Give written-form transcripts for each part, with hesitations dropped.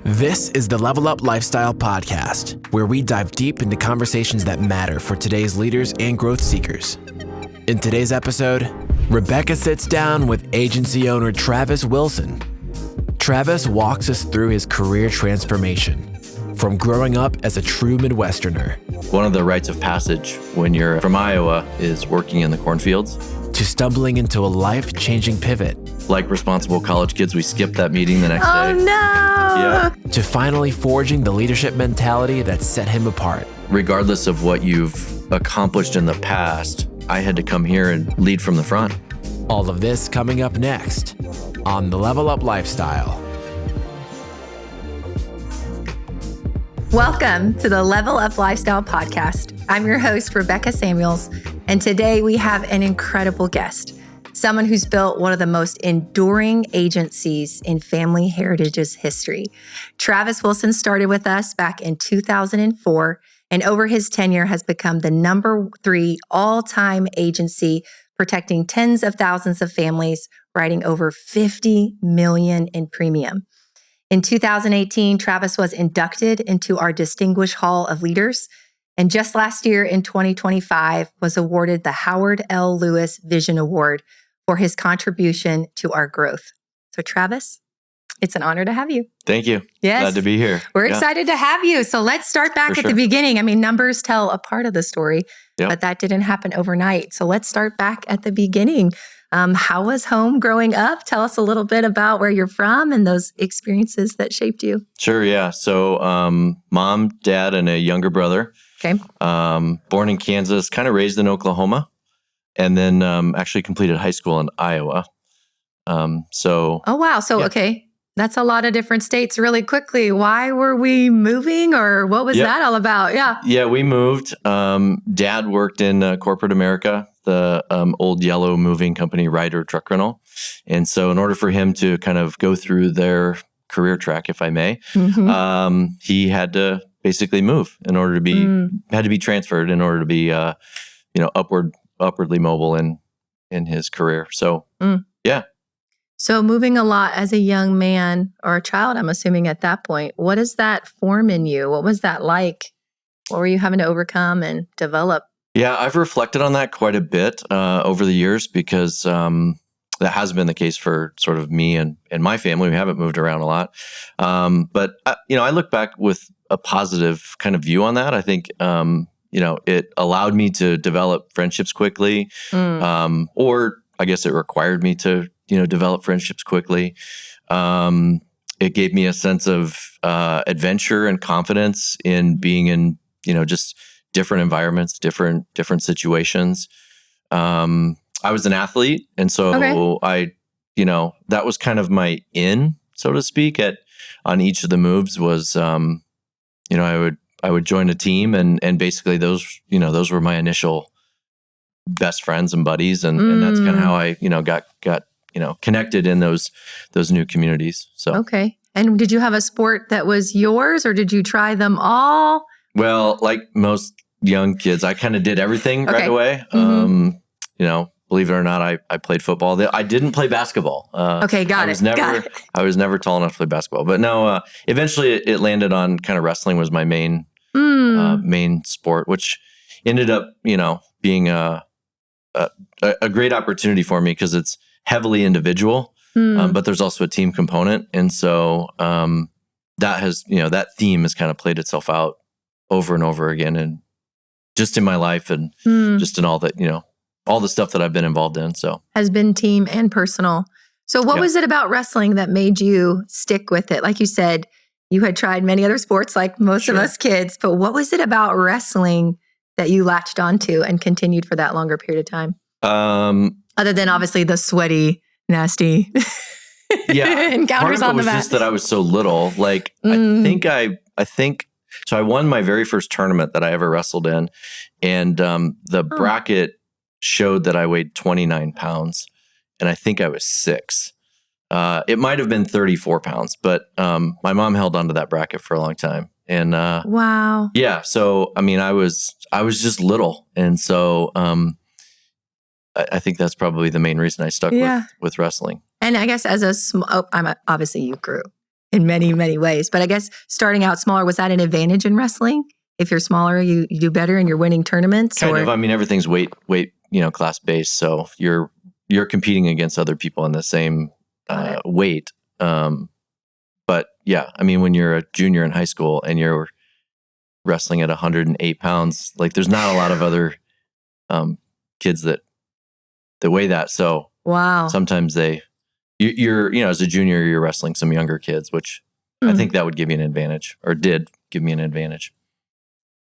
This is the Level Up Lifestyle Podcast, where we dive deep into conversations that matter for today's leaders and growth seekers. In today's episode, Rebekah sits down with agency owner Travis Wilson. Travis walks us through his career transformation, from growing up as a true Midwesterner. One of the rites of passage when you're from Iowa is working in the cornfields. To stumbling into a life-changing pivot. Like responsible college kids, we skipped that meeting the next day. Oh, no! Yeah. To finally forging the leadership mentality that set him apart. Regardless of what you've accomplished in the past, I had to come here and lead from the front. All of this coming up next on the Level Up Lifestyle. Welcome to the Level Up Lifestyle Podcast. I'm your host, Rebekah Samuels, and today we have an incredible guest, someone who's built one of the most enduring agencies in family heritage's history. Travis Wilson started with us back in 2004, and over his tenure has become the number 3 all-time agency protecting tens of thousands of families, writing over $50 million in premium. In 2018, Travis was inducted into our Distinguished Hall of Leaders, and just last year in 2025 was awarded the Howard L. Lewis Vision Award for his contribution to our growth. So Travis, it's an honor to have you. Thank you. Yes. Glad to be here. We're excited to have you. So let's start back at the beginning. I mean, numbers tell a part of the story, but that didn't happen overnight. So let's start back at the beginning. How was home growing up? Tell us a little bit about where you're from and those experiences that shaped you. Sure, yeah. So mom, dad, and a younger brother. Okay. Born in Kansas, kind of raised in Oklahoma, and then actually completed high school in Iowa. Oh, wow. So, okay. That's a lot of different states really quickly. Why were we moving, or what was that all about? Yeah, we moved. Dad worked in corporate America, the old yellow moving company, Ryder Truck Rental. And so in order for him to kind of go through their career track, if I may, he had to basically move in order to be, had to be transferred in order to be, upwardly mobile in his career. So, yeah. So moving a lot as a young man or a child, I'm assuming at that point, what does that form in you? What was that like? What were you having to overcome and develop? Yeah, I've reflected on that quite a bit over the years because that has been the case for sort of me and my family. We haven't moved around a lot. But I look back with a positive kind of view on that. I think, it allowed me to develop friendships quickly, or I guess it required me to, develop friendships quickly. It gave me a sense of adventure and confidence in being in, just different environments, different situations. I was an athlete, and so that was kind of my in, so to speak, on each of the moves was, I would join a team, and basically those were my initial best friends and buddies, and that's kind of how I, got connected in those new communities. So okay. And did you have a sport that was yours, or did you try them all? Well, like most young kids, I kind of did everything right away. Believe it or not, I played football. I didn't play basketball. Got it. I was never tall enough to play basketball. But no, eventually it landed on kind of wrestling was my main sport, which ended up, being a great opportunity for me because it's heavily individual, but there's also a team component. And so that has, that theme has kind of played itself out over and over again, and just in my life and just in all that, all the stuff that I've been involved in. So has been team and personal. So what was it about wrestling that made you stick with it? Like you said, you had tried many other sports like most of us kids, but what was it about wrestling that you latched onto and continued for that longer period of time? Other than obviously the sweaty, nasty encounters on the mat. It was just that I was so little. Like I think so I won my very first tournament that I ever wrestled in, and the bracket showed that I weighed 29 pounds, and I think I was 6. It might have been 34 pounds, but my mom held onto that bracket for a long time. And wow. Yeah. So, I mean, I was just little. And so I think that's probably the main reason I stuck with wrestling. And I guess as obviously you grew in many, many ways. But I guess starting out smaller, was that an advantage in wrestling? If you're smaller, you do better and you're winning tournaments? Kind of. I mean, everything's weight, class based. So you're competing against other people in the same weight. But yeah, I mean, when you're a junior in high school and you're wrestling at 108 pounds, like there's not a lot of other kids that weigh that. So wow, sometimes you're as a junior, you're wrestling some younger kids, which I think that would give you an advantage, or did give me an advantage.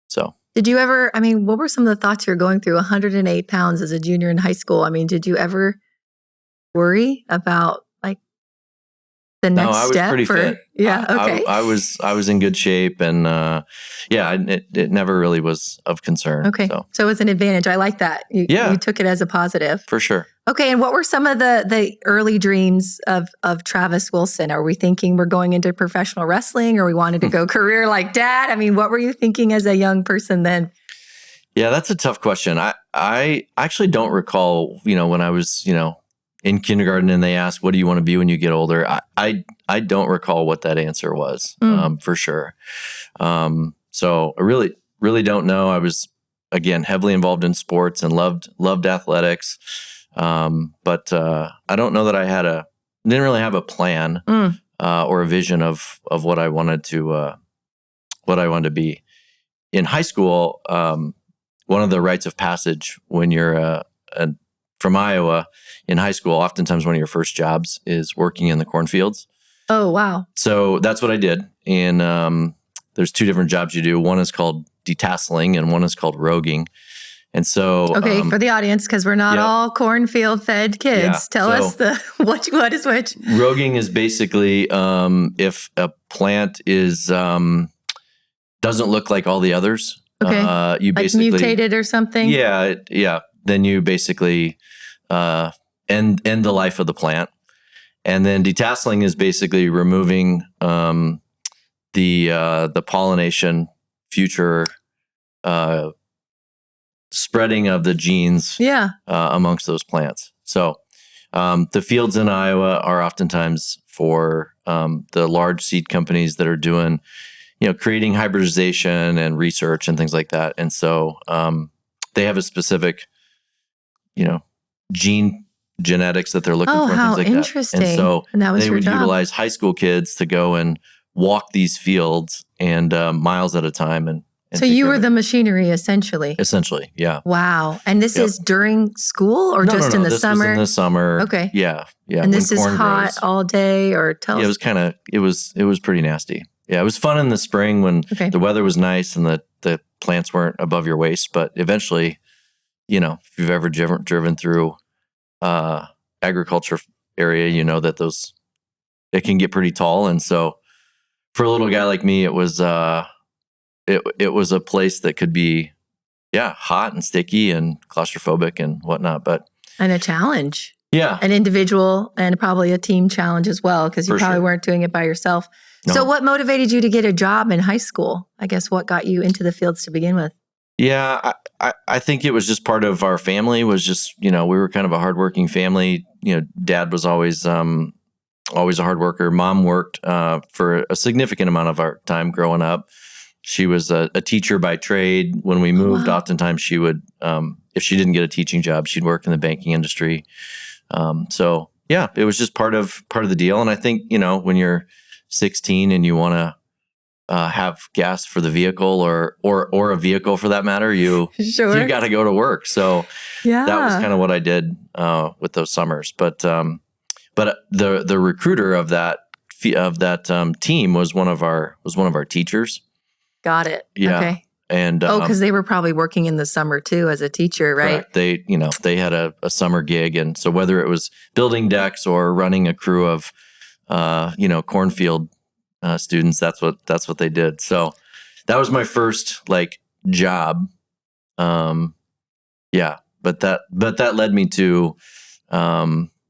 So did you ever, I mean, what were some of the thoughts you were going through 108 pounds as a junior in high school? I mean, did you ever worry about like the next step? No, I was pretty fit. Yeah. Okay. I was in good shape, and it never really was of concern. Okay. So it was an advantage. I like that. You took it as a positive. For sure. Okay. And what were some of the early dreams of Travis Wilson? Are we thinking we're going into professional wrestling, or we wanted to go career like Dad? I mean, what were you thinking as a young person then? Yeah, that's a tough question. I actually don't recall, when I was, in kindergarten and they asked, what do you want to be when you get older? I don't recall what that answer was, for sure. So I really, really don't know. I was, again, heavily involved in sports and loved athletics. But I don't know that I didn't really have a plan or a vision of what I wanted to be. In high school, one of the rites of passage when you're from Iowa in high school, oftentimes one of your first jobs is working in the cornfields. Oh, wow. So that's what I did. And there's two different jobs you do. One is called detasseling and one is called roguing. And so, okay, for the audience, because we're not all cornfield fed kids, tell us what is which. Roguing is basically if a plant doesn't look like all the others. Okay, you basically like mutated or something. Yeah. Then you basically end the life of the plant. And then detasseling is basically removing the pollination, future spreading of the genes amongst those plants. So the fields in Iowa are oftentimes for the large seed companies that are doing, creating hybridization and research and things like that. And so they have a specific, gene genetics that they're looking for. And things like interesting. That. And so they would job. utilize high school kids to go and walk these fields and miles at a time. And so you were the machinery, essentially. Essentially, yeah. Wow. And this is during school or just in the this summer? Was in the summer. Okay. Yeah. And this is hot all day, or tell us? It was pretty nasty. Yeah, it was fun in the spring when the weather was nice and the plants weren't above your waist. But eventually, if you've ever driven through agriculture area, you know that it can get pretty tall. And so for a little guy like me, it was it was a place that could be hot and sticky and claustrophobic and whatnot, and a challenge. Yeah. An individual and probably a team challenge as well, because you probably weren't doing it by yourself. No. So what motivated you to get a job in high school? I guess what got you into the fields to begin with? Yeah, I think it was just part of our family. Was just, we were kind of a hardworking family. Dad was always a hard worker. Mom worked for a significant amount of our time growing up. She was a teacher by trade. When we moved, oftentimes she would, if she didn't get a teaching job, she'd work in the banking industry. So yeah, it was just part of the deal. And I think, when you're 16 and you want to have gas for the vehicle or a vehicle for that matter, you got to go to work. So that was kind of what I did with those summers. But the recruiter of that team was one of our teachers. Got it. Yeah. Okay. And because they were probably working in the summer too as a teacher, right? Correct. They had a summer gig, and so whether it was building decks or running a crew of cornfield students, that's what they did. So that was my first job. But that led me to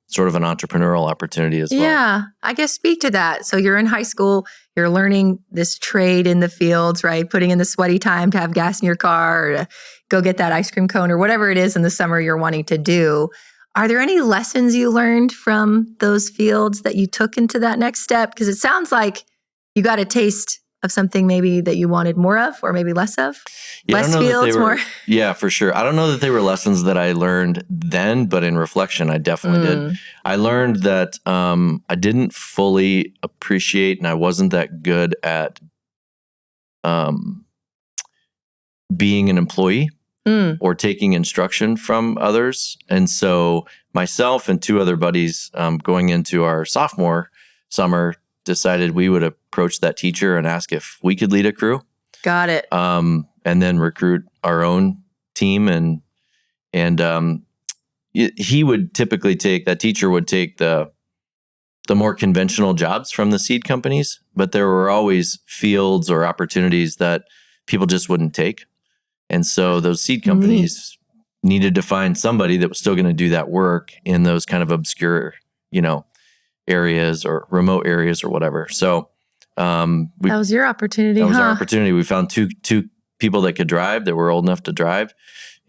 sort of an entrepreneurial opportunity as well. Yeah, I guess speak to that. So you're in high school, you're learning this trade in the fields, right? Putting in the sweaty time to have gas in your car or to go get that ice cream cone or whatever it is in the summer you're wanting to do. Are there any lessons you learned from those fields that you took into that next step? Because it sounds like you got a taste of something maybe that you wanted more of or maybe less of. Yeah, Less fields, more. Yeah, for sure. I don't know that they were lessons that I learned then, but in reflection, I definitely did. I learned that I didn't fully appreciate and I wasn't that good at being an employee or taking instruction from others. And so myself and two other buddies going into our sophomore summer decided we would approach that teacher and ask if we could lead a crew. Got it. And then recruit our own team. And he would typically that teacher would take the more conventional jobs from the seed companies, but there were always fields or opportunities that people just wouldn't take. And so those seed companies needed to find somebody that was still going to do that work in those kind of obscure, areas or remote areas or whatever. So that was your opportunity. That was our opportunity. We found two people that could drive, that were old enough to drive.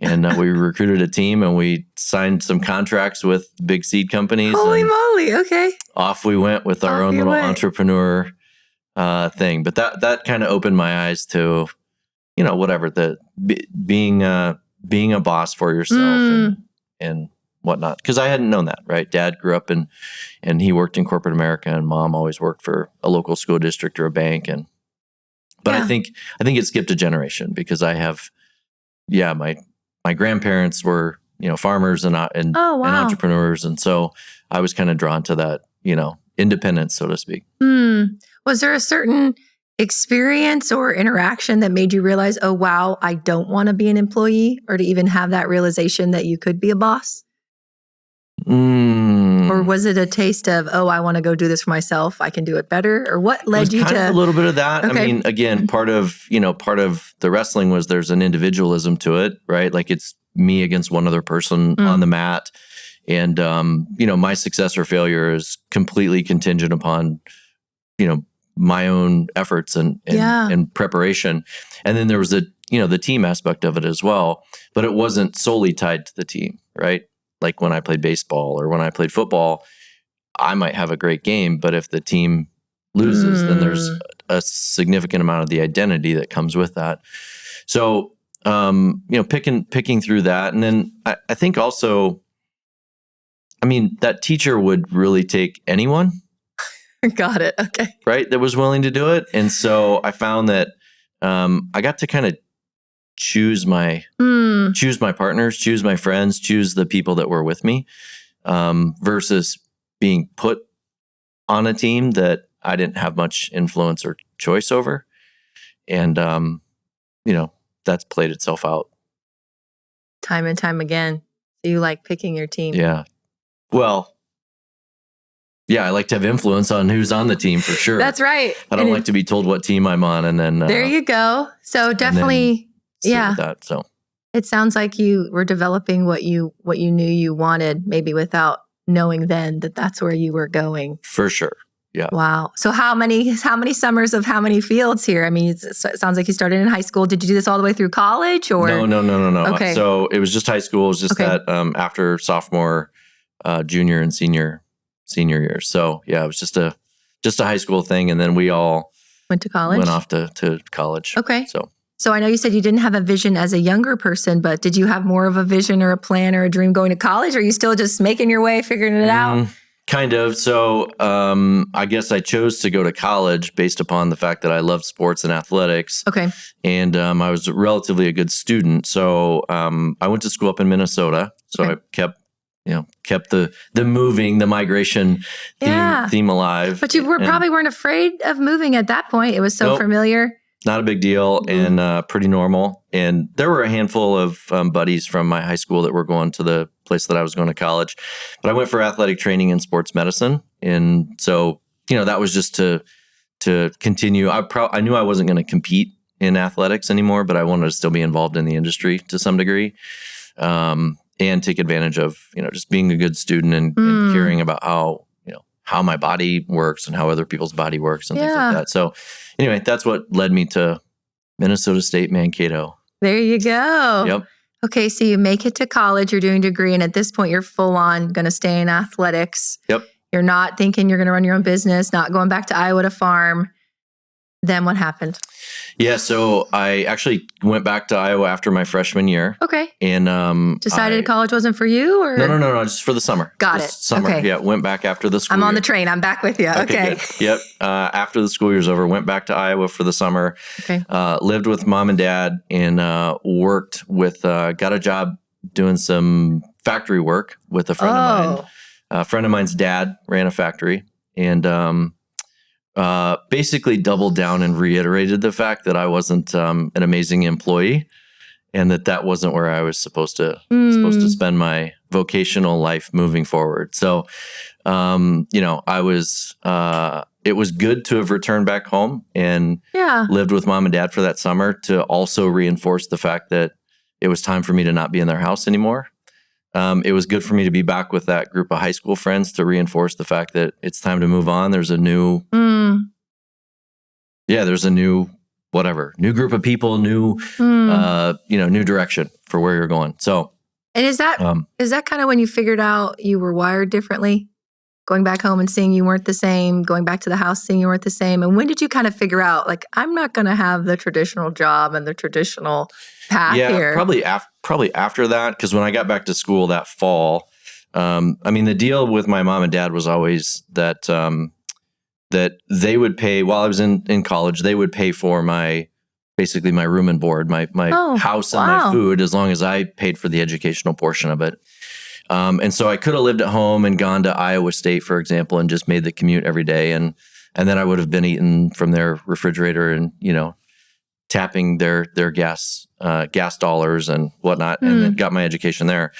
And we recruited a team and we signed some contracts with big seed companies. Holy moly. Okay. Off we went with our own little entrepreneur thing. But that kind of opened my eyes to, whatever, being a boss for yourself and whatnot. Because I hadn't known that, right? Dad grew up and he worked in corporate America, and mom always worked for a local school district or a bank. But I think it skipped a generation because I have, my grandparents were, farmers and entrepreneurs. And so I was kind of drawn to that, independence, so to speak. Was there a certain experience or interaction that made you realize, oh, wow, I don't want to be an employee, or to even have that realization that you could be a boss? Or was it a taste of, oh, I want to go do this for myself, I can do it better? Or what led you to? A little bit of that. Okay. I mean, again, part of the wrestling was there's an individualism to it, right? Like it's me against one other person on the mat. And, my success or failure is completely contingent upon, my own efforts and preparation. And then there was the team aspect of it as well, but it wasn't solely tied to the team, right? Like when I played baseball or when I played football, I might have a great game, but if the team loses, then there's a significant amount of the identity that comes with that. So, picking through that. And then I think also, that teacher would really take anyone. Got it. Okay. Right. That was willing to do it. And so I found that I got to kind of choose my partners, choose my friends, choose the people that were with me, versus being put on a team that I didn't have much influence or choice over. And, that's played itself out. Time and time again. So you like picking your team. Yeah. Well, yeah, I like to have influence on who's on the team for sure. That's right. I don't like to be told what team I'm on. And then there you go. So definitely, that, so it sounds like you were developing what you knew you wanted, maybe without knowing then that that's where you were going. For sure. Yeah. Wow. So how many summers of how many fields here? I mean, it sounds like you started in high school. Did you do this all the way through college or? No. Okay. So it was just high school. It was just that after sophomore, junior and senior years. So yeah, it was just a high school thing. And then we all went to college, went off to college. Okay. So I know you said you didn't have a vision as a younger person, but did you have more of a vision or a plan or a dream going to college? Or are you still just making your way, figuring it out? Kind of. So I guess I chose to go to college based upon the fact that I loved sports and athletics. Okay. And I was relatively a good student. So I went to school up in Minnesota. So I kept the migration theme alive. But you probably weren't afraid of moving at that point. It was so familiar. Not a big deal and pretty normal. And there were a handful of buddies from my high school that were going to the place that I was going to college. But I went for athletic training and sports medicine. And so, that was just to continue. I knew I wasn't going to compete in athletics anymore, but I wanted to still be involved in the industry to some degree. And take advantage of, just being a good student and caring about how my body works and how other people's body works and things like that. So anyway, that's what led me to Minnesota State Mankato. There you go. Yep. Okay, so you make it to college, you're doing a degree, and at this point, you're full on going to stay in athletics. Yep. You're not thinking you're going to run your own business, not going back to Iowa to farm. Then what happened? Yeah, so I actually went back to Iowa after my freshman year. Okay. And Decided college wasn't for you, or no, just for the summer. Got Just it. Summer. Okay. Yeah, went back after the school. I'm on year. the train. I'm back with you. Okay. Good. Yep. After the school year's over, went back to Iowa for the summer. Okay. Lived with mom and dad and worked with. Got a job doing some factory work with a friend of mine. A friend of mine's dad ran a factory, and basically doubled down and reiterated the fact that I wasn't an amazing employee, and that wasn't where I was supposed to spend my vocational life moving forward. So, I was. It was good to have returned back home and lived with mom and dad for that summer to also reinforce the fact that it was time for me to not be in their house anymore. It was good for me to be back with that group of high school friends to reinforce the fact that it's time to move on. There's a new, there's a new group of people, new direction for where you're going. So, and is that kind of when you figured out you were wired differently? Going back home and seeing you weren't the same, going back to the house, seeing you weren't the same. And when did you kind of figure out, like, I'm not going to have the traditional job and the traditional path here? Probably after that, because when I got back to school that fall, the deal with my mom and dad was always that that they would pay while I was in college. They would pay for my room and board, my house and my food, as long as I paid for the educational portion of it. And so I could have lived at home and gone to Iowa State, for example, and just made the commute every day, and then I would have been eating from their refrigerator and tapping their gas dollars and whatnot, and then got my education there.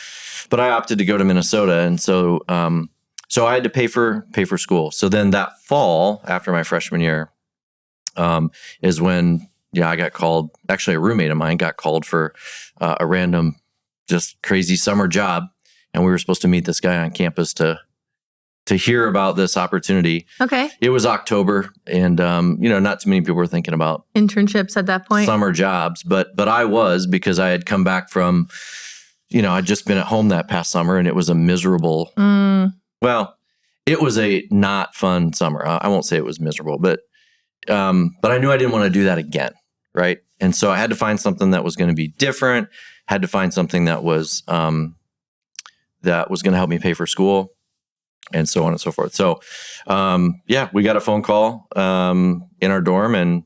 But I opted to go to Minnesota, and so I had to pay for school. So then that fall, after my freshman year, is when I got called. Actually, a roommate of mine got called for a random, just crazy summer job, and we were supposed to meet this guy on campus to hear about this opportunity. Okay. It was October, and not too many people were thinking about internships at that point, summer jobs, but I was, because I had come back from, I'd just been at home that past summer, and it was a miserable. Well, it was a not fun summer. I won't say it was miserable, but I knew I didn't want to do that again, right? And so I had to find something that was going to be different. Had to find something that was going to help me pay for school, and so on and so forth. So, we got a phone call in our dorm, and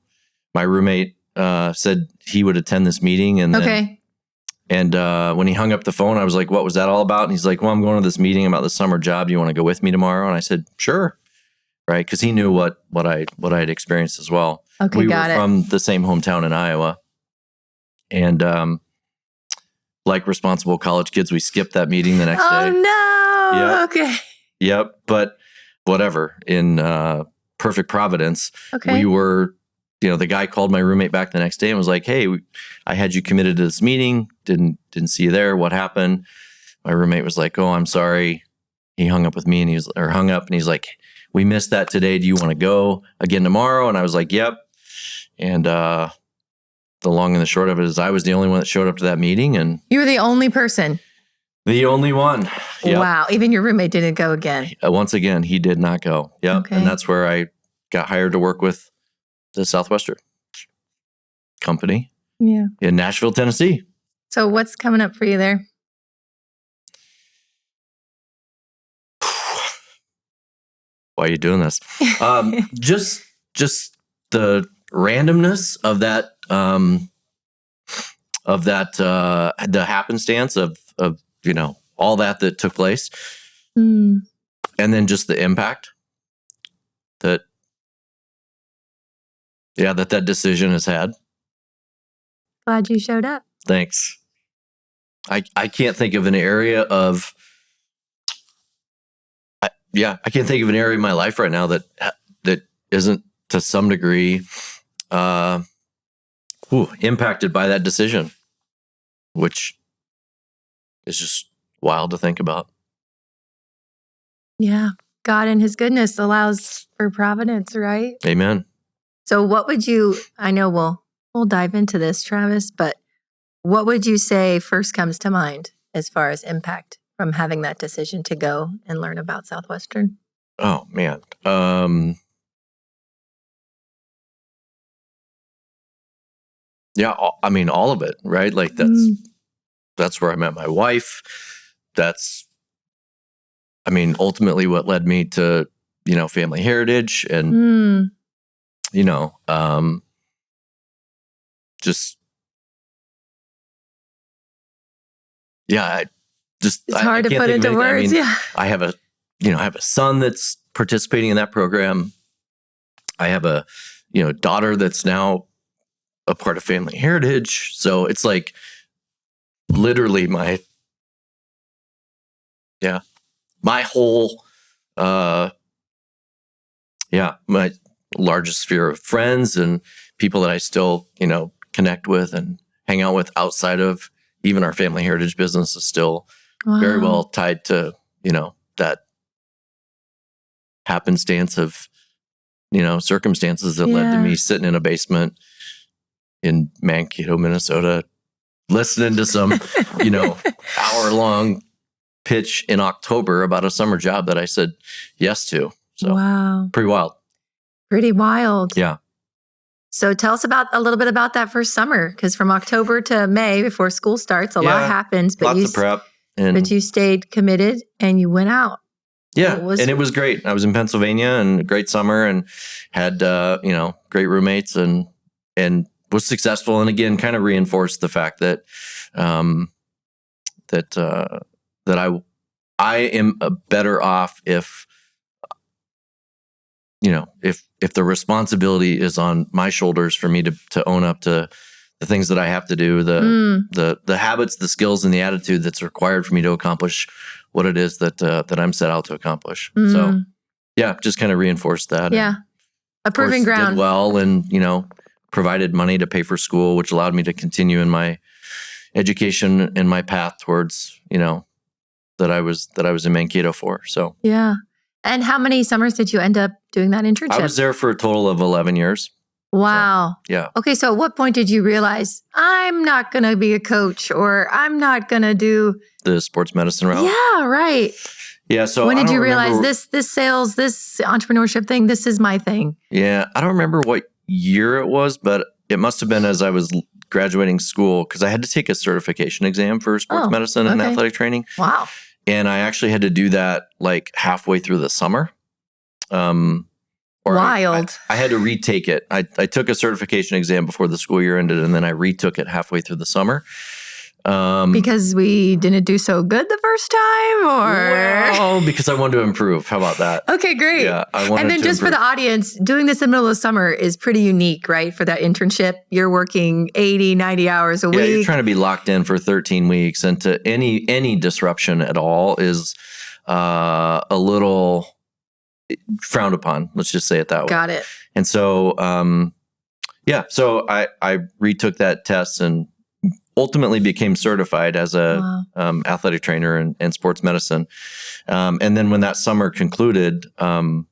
my roommate said he would attend this meeting. And when he hung up the phone, I was like, "What was that all about?" And he's like, "Well, I'm going to this meeting about the summer job. Do you want to go with me tomorrow?" And I said, "Sure," right? Because he knew what I had experienced as well. Okay, we were from the same hometown in Iowa, and like responsible college kids, we skipped that meeting the next day. Oh no! Yep. Okay. Yep. But whatever. In perfect providence, we were. The guy called my roommate back the next day and was like, "Hey, I had you committed to this meeting. Didn't see you there. What happened?" My roommate was like, "Oh, I'm sorry." He hung up with me, and he's like, "We missed that today. Do you want to go again tomorrow?" And I was like, "Yep." And the long and the short of it is, I was the only one that showed up to that meeting, and you were the only person. The only one. Yep. Wow. Even your roommate didn't go again. Once again, he did not go. Yep. Okay. And that's where I got hired to work with the Southwestern company in Nashville, Tennessee. So what's coming up for you there? Why are you doing this? Just the randomness of that, the happenstance of all that took place. And then just the impact that decision has had. Glad you showed up. Thanks. I can't think of an area of, I can't think of an area in my life right now that isn't to some degree impacted by that decision, which is just wild to think about. Yeah. God in his goodness allows for providence, right? Amen. So what would you, I know we'll dive into this, Travis, but What would you say first comes to mind as far as impact from having that decision to go and learn about Southwestern? Oh, man. Yeah, I mean, all of it, right? Like that's where I met my wife. That's, I mean, ultimately what led me to, Family Heritage and, just, yeah, It's hard to put into words. Yeah. I have a son that's participating in that program. I have a, daughter that's now a part of Family Heritage. So it's like literally my whole, my largest sphere of friends and people that I still, connect with and hang out with outside of even our Family Heritage business is still very well tied to, that happenstance of, circumstances that led to me sitting in a basement in Mankato, Minnesota, listening to some, hour-long pitch in October about a summer job that I said yes to. So pretty wild. Pretty wild. Yeah. So tell us a little bit about that first summer, because from October to May, before school starts, a lot happens. But lots of prep. But you stayed committed and you went out. Yeah, and it was great. I was in Pennsylvania and a great summer and had, great roommates and was successful. And again, kind of reinforced the fact that that I am better off if, if the responsibility is on my shoulders for me to own up to the things that I have to do, the habits, the skills, and the attitude that's required for me to accomplish what it is that I'm set out to accomplish. So, yeah, just kind of reinforced that. Yeah, a proving ground. Did well, and provided money to pay for school, which allowed me to continue in my education and my path towards that I was in Mankato for. So yeah. And how many summers did you end up doing that internship? I was there for a total of 11 years. Wow. So, yeah. Okay, so at what point did you realize I'm not going to be a coach or I'm not going to do the sports medicine route? Yeah, right. Yeah, so when did you realize this sales, this entrepreneurship thing, this is my thing? Yeah, I don't remember what year it was, but it must have been as I was graduating school because I had to take a certification exam for sports medicine and athletic training. Wow. And I actually had to do that like halfway through the summer. Wild. I had to retake it. I took a certification exam before the school year ended, and then I retook it halfway through the summer. Because we didn't do so good the first time, or well, because I wanted to improve. How about that? Okay, great. Yeah, I wanted. And then to just improve. For the audience, doing this in the middle of summer is pretty unique, right? For that internship, you're working 80, 90 hours a week. Yeah, you're trying to be locked in for 13 weeks, and to any disruption at all is a little frowned upon. Let's just say it that way. Got it. And so, so I retook that test and ultimately became certified as a athletic trainer and sports medicine. And then when that summer concluded, all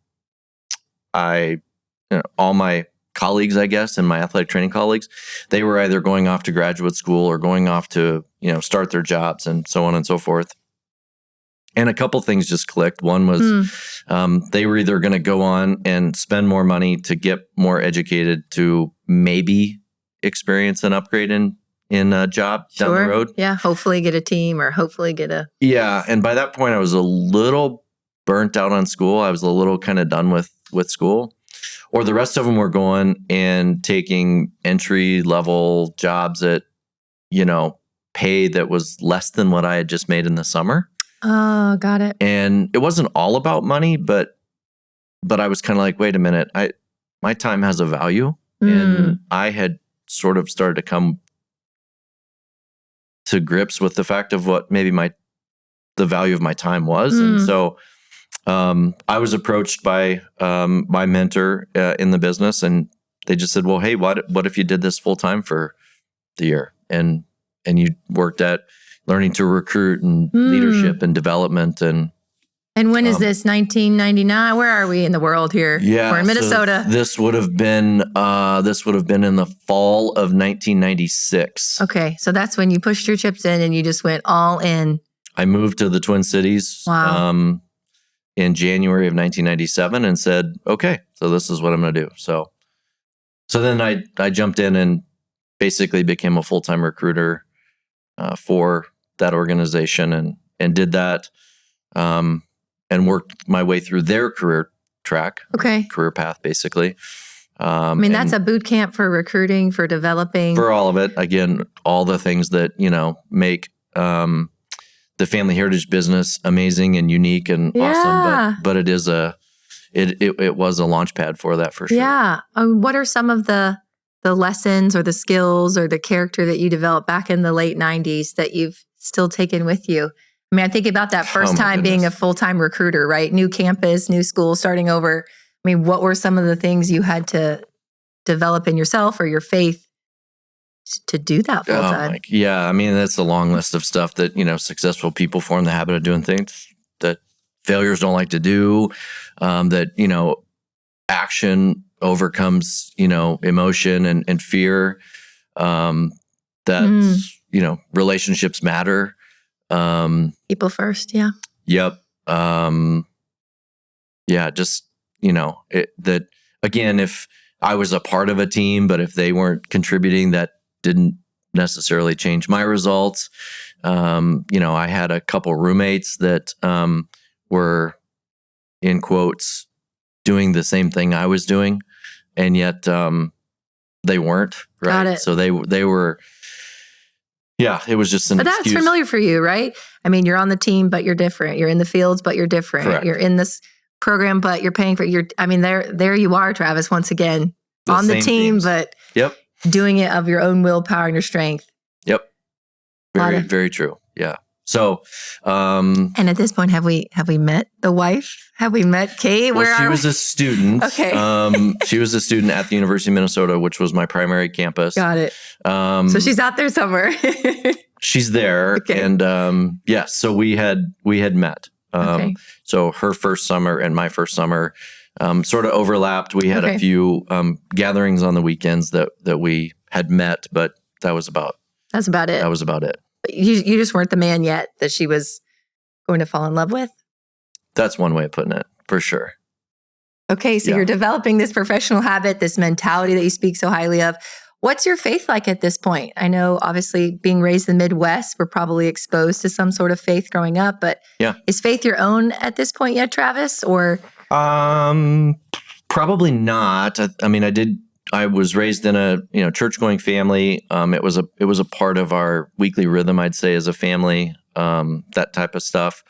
my colleagues, I guess, and my athletic training colleagues, they were either going off to graduate school or going off to, start their jobs and so on and so forth. And a couple things just clicked. One was they were either going to go on and spend more money to get more educated to maybe experience an upgrade in a job down the road. Yeah, hopefully get a team or hopefully get a... Yeah, and by that point I was a little burnt out on school. I was a little kind of done with school. Or the rest of them were going and taking entry-level jobs at, pay that was less than what I had just made in the summer. Oh, got it. And it wasn't all about money, but I was kind of like, wait a minute, my time has a value. And I had sort of started to come to grips with the fact of what maybe the value of my time was. And so I was approached by my mentor in the business, and they just said, well, hey, what if you did this full time for the year and you worked at learning to recruit and leadership and development. And And when is this? 1999? Where are we in the world here? Yeah, we're in Minnesota. So this would have been in the fall of 1996. Okay, so that's when you pushed your chips in and you just went all in. I moved to the Twin Cities in January of 1997 and said, okay, so this is what I'm going to do. So then I jumped in and basically became a full-time recruiter for that organization and did that and worked my way through their career path, basically. That's a boot camp for recruiting, for developing. For all of it. Again, all the things that, make the family heritage business amazing and unique and awesome. But it is it was a launch pad for that for sure. Yeah. What are some of the lessons or the skills or the character that you developed back in the late 90s that you've still taken with you? I think about that first time being a full-time recruiter, right? New campus, new school, starting over. What were some of the things you had to develop in yourself or your faith to do that full-time? That's a long list of stuff that, successful people form the habit of doing things that failures don't like to do, that, action overcomes, emotion and fear, that, relationships matter. People first, yeah. Yep. Just, that again, if I was a part of a team, but if they weren't contributing, that didn't necessarily change my results. I had a couple roommates that were, in quotes, doing the same thing I was doing, and yet they weren't. Right. Got it. So they were. Yeah, it was just an excuse. But that's familiar for you, right? You're on the team, but you're different. You're in the fields, but you're different. Correct. You're in this program, but you're paying for there you are, Travis, once again, on the team, teams. But yep, doing it of your own willpower and your strength. Yep. Very true. Yeah. So, and at this point, have we met the wife? Have we met Kate? Well, she was a student. Okay. She was a student at the University of Minnesota, which was my primary campus. Got it. So she's out there somewhere. She's there. Okay. And so we had met. Okay. So her first summer and my first summer sort of overlapped. We had a few gatherings on the weekends that we had met, but that was about it. That was about it. You just weren't the man yet that she was going to fall in love with? That's one way of putting it, for sure. Okay, so you're developing this professional habit, this mentality that you speak so highly of. What's your faith like at this point? I know, obviously, being raised in the Midwest, we're probably exposed to some sort of faith growing up, but is faith your own at this point yet, Travis? Or probably not. I was raised in a church-going family. It was a part of our weekly rhythm, I'd say, as a family. That type of stuff.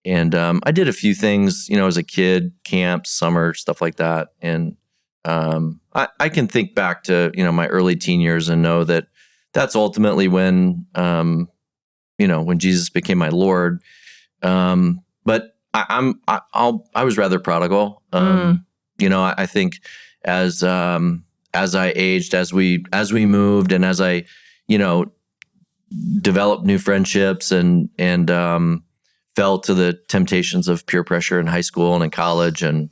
And I did a few things, as a kid, camps, summer, stuff like that. And I can think back to my early teen years and know that that's ultimately when when Jesus became my Lord. But I was rather prodigal. I think as I aged, as we moved, and as I, developed new friendships and fell to the temptations of peer pressure in high school and in college and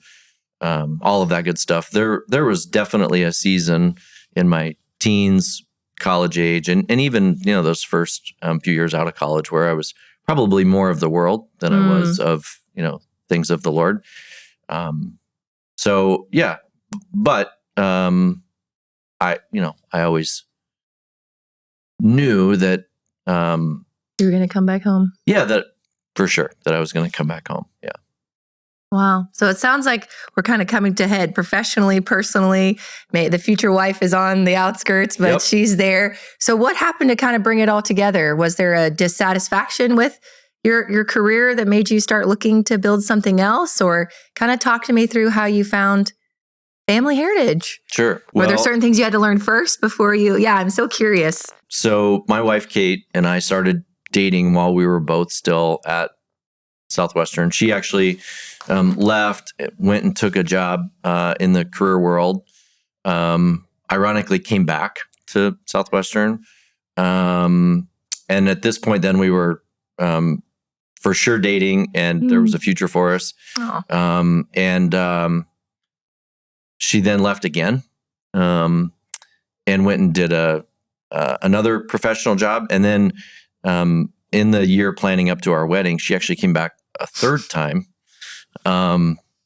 all of that good stuff. There was definitely a season in my teens, college age, and even those first few years out of college where I was probably more of the world than I was of things of the Lord. But I always knew that you were going to come back home. Yeah, that for sure, that I was going to come back home. Yeah. Wow. So it sounds like we're kind of coming to head professionally, personally. The future wife is on the outskirts, but she's there. So what happened to kind of bring it all together? Was there a dissatisfaction with your career that made you start looking to build something else? Or kind of talk to me through how you found family heritage. Sure. Were there certain things you had to learn first before you? Yeah, I'm so curious. So my wife, Kate, and I started dating while we were both still at Southwestern. She actually left, went and took a job in the career world. Ironically, came back to Southwestern. And at this point, then we were for sure dating, and there was a future for us. She then left again, and went and did another professional job. And then in the year planning up to our wedding, she actually came back a third time.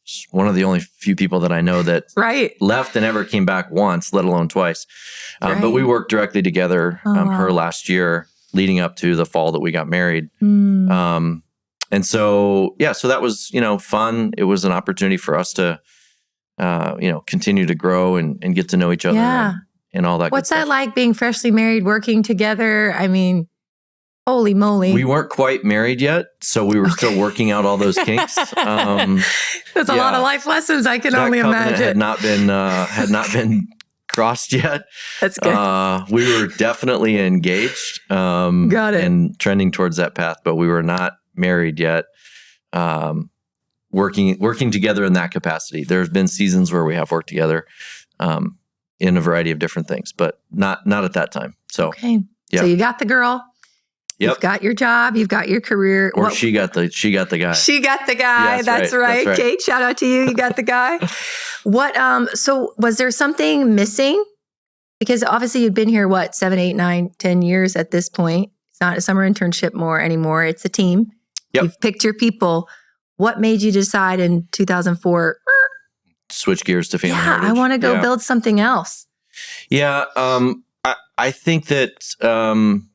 She's one of the only few people that I know that left and ever came back once, let alone twice. But we worked directly together her last year, leading up to the fall that we got married. And so, so that was, fun. It was an opportunity for us to, continue to grow and get to know each other and all that. What's good that stuff. like, being freshly married, working together? I mean, holy moly. We weren't quite married yet, so we were still working out all those kinks. That's a lot of life lessons, I can only imagine. Had not been crossed yet. That's good. We were definitely engaged. Got it. And trending towards that path, but we were not married yet. Working together in that capacity. There's been seasons where we have worked together in a variety of different things, but not at that time. So, so you got the girl. You've got your job. You've got your career. Or she got the guy. She got the guy. Yes, that's right. Kate, shout out to you. You got the guy. So was there something missing? Because obviously you'd been here, 7, 8, 9, 10 years at this point. It's not a summer internship anymore. It's a team. Yep. You've picked your people. What made you decide in 2004? Switch gears to family heritage. I want to go build something else. Yeah. I think that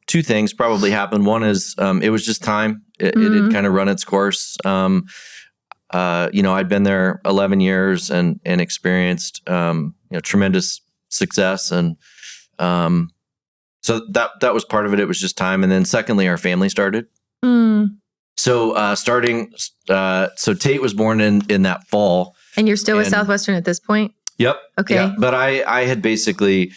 two things probably happened. One is it was just time. It had kind of run its course. I'd been there 11 years and experienced tremendous success, and so that was part of it. It was just time. And then secondly, our family started. So so Tate was born in that fall. And you're still with Southwestern at this point? Yep. Okay. Yeah. But I had basically,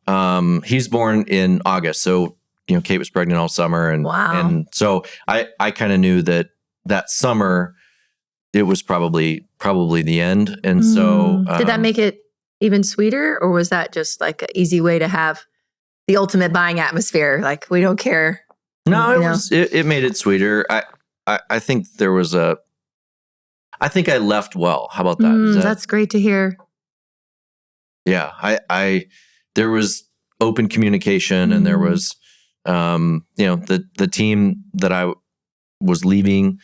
he's born in August. So, Kate was pregnant all summer. And so I kind of knew that summer, it was probably the end. And so. Did that make it even sweeter? Or was that just like an easy way to have the ultimate buying atmosphere? Like, we don't care. No, it made it sweeter. I think there was I think I left well. How about that? That's great to hear. Yeah. There was open communication, and there was, the team that I was leaving,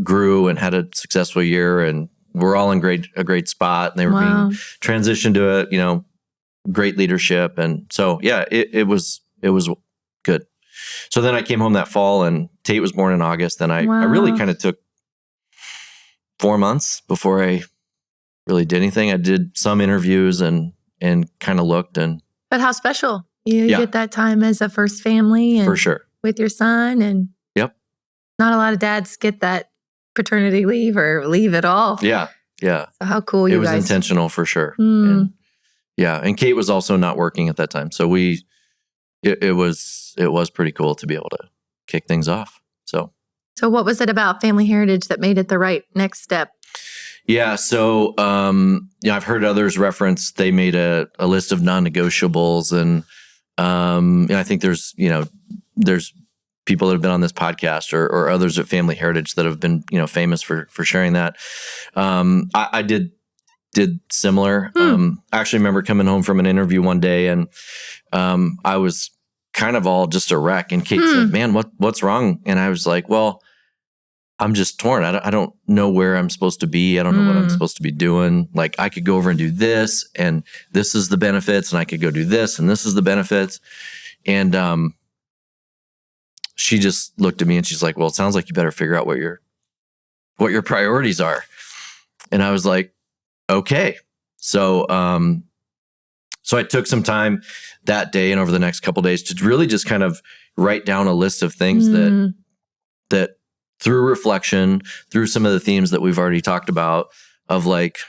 grew and had a successful year, and we're all in a great spot, and they were being transitioned to great leadership. And so, it was good. So then I came home that fall, and Tate was born in August. And I really kind of took 4 months before I really did anything. I did some interviews and kind of looked. But how special. You get that time as a first family. And for sure. With your son. And not a lot of dads get that paternity leave or leave at all. Yeah. Yeah. So how cool you guys. It was intentional for sure. And Kate was also not working at that time. So it was pretty cool to be able to kick things off. So what was it about family heritage that made it the right next step? Yeah. So, I've heard others reference, they made a list of non-negotiables, and, I think there's people that have been on this podcast or others at Family Heritage that have been, famous for sharing that. I did similar. I actually remember coming home from an interview one day, and, I was kind of all just a wreck. And Kate said, "Man, what's wrong?" And I was like, "Well, I'm just torn. I don't know where I'm supposed to be. I don't know what I'm supposed to be doing. Like, I could go over and do this, and this is the benefits, and I could go do this, and this is the benefits." And she just looked at me and she's like, "Well, it sounds like you better figure out what your priorities are." And I was like, "Okay." So I took some time that day and over the next couple of days to really just kind of write down a list of things that through reflection, through some of the themes that we've already talked about, of like,